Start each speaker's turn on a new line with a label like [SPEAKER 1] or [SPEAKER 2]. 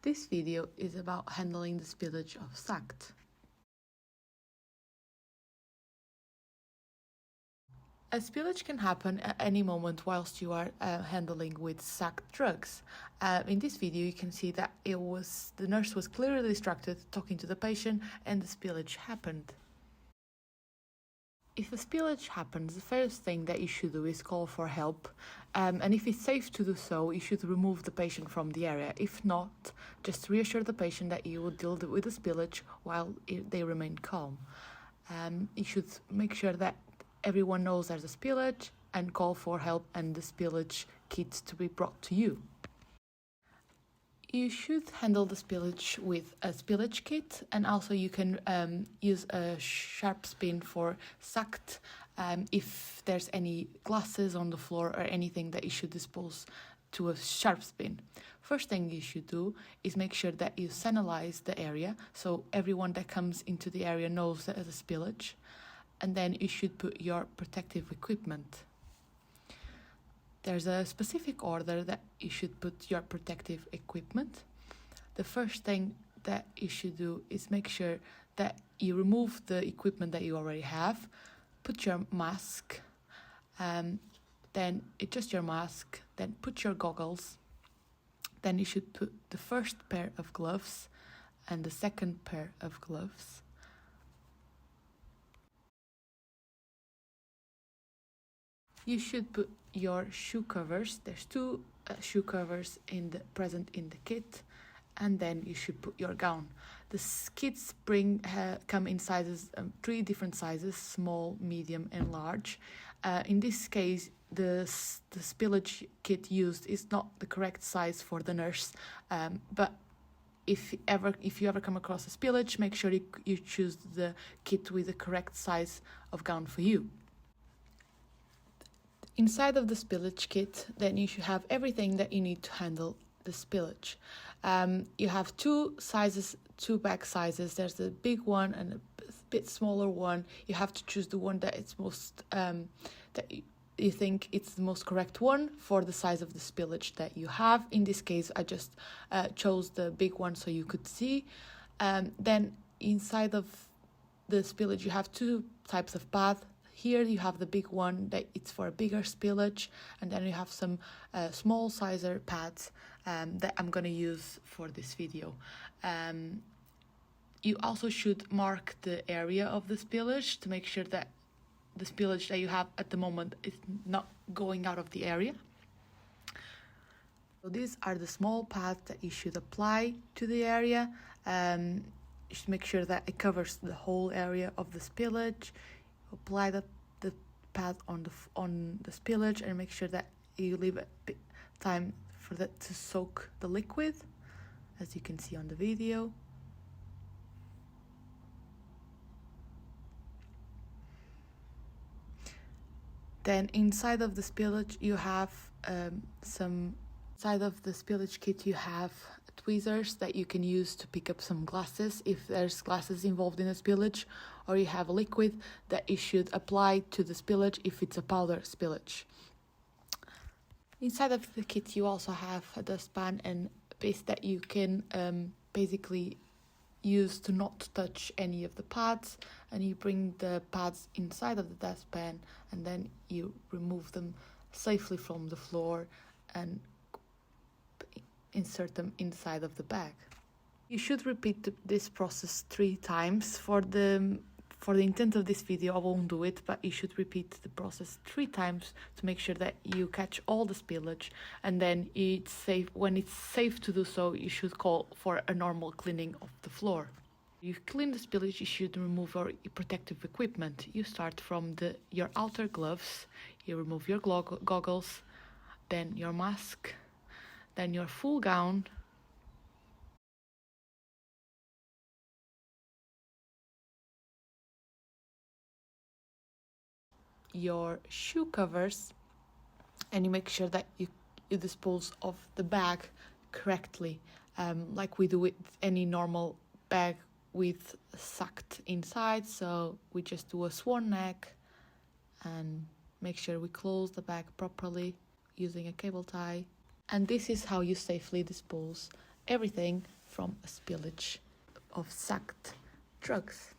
[SPEAKER 1] This video is about handling the spillage of SACT. A spillage can happen at any moment whilst you are handling with SACT drugs. In this video you can see that the nurse was clearly distracted talking to the patient and the spillage happened. If a spillage happens, the first thing that you should do is call for help, and if it's safe to do so, you should remove the patient from the area. If not, just reassure the patient that you will deal with the spillage while they remain calm. You should make sure that everyone knows there's a spillage and call for help and the spillage kit to be brought to you. You should handle the spillage with a spillage kit, and also you can use a sharp spin for SACT if there's any glasses on the floor or anything that you should dispose to a sharp spin. First thing you should do is make sure that you sanitize the area so everyone that comes into the area knows that there's a spillage, and then you should put your protective equipment. There's a specific order that you should put your protective equipment. The first thing that you should do is make sure that you remove the equipment that you already have, put your mask, then adjust your mask, then put your goggles, then you should put the first pair of gloves and the second pair of gloves. You should put your shoe covers. There's two shoe covers present in the kit, and then you should put your gown. The kits come in sizes, 3 different sizes: small, medium, and large. In this case, the spillage kit used is not the correct size for the nurse, but if you ever come across a spillage, make sure you choose the kit with the correct size of gown for you. Inside of the spillage kit, then you should have everything that you need to handle the spillage. You have two bag sizes. There's the big one and a bit smaller one. You have to choose the one that it's most that you think it's the most correct one for the size of the spillage that you have. In this case, I just chose the big one so you could see. Then inside of the spillage, you have 2 types of pads. Here you have the big one that it's for a bigger spillage, and then you have some small sizer pads that I'm going to use for this video. You also should mark the area of the spillage to make sure that the spillage that you have at the moment is not going out of the area. So these are the small pads that you should apply to the area. You should make sure that it covers the whole area of the spillage. Apply the pad on the spillage and make sure that you leave a bit time for that to soak the liquid, as you can see on the video. Then inside of the spillage you have inside of the spillage kit you have tweezers that you can use to pick up some glasses if there's glasses involved in a spillage, or you have a liquid that you should apply to the spillage if it's a powder spillage. Inside of the kit you also have a dustpan and paste that you can basically use to not touch any of the pads, and you bring the pads inside of the dustpan and then you remove them safely from the floor and insert them inside of the bag. You should repeat this process 3 times. For the intent of this video I won't do it, but you should repeat the process 3 times to make sure that you catch all the spillage, and then it's safe. When it's safe to do so, you should call for a normal cleaning of the floor. You clean the spillage, you should remove your protective equipment. You start from your outer gloves, you remove your goggles, then your mask, then your full gown, your shoe covers, and you make sure that you dispose of the bag correctly, like we do with any normal bag with SACT inside. So we just do a swan neck and make sure we close the bag properly using a cable tie. And this is how you safely dispose everything from a spillage of SACT drugs.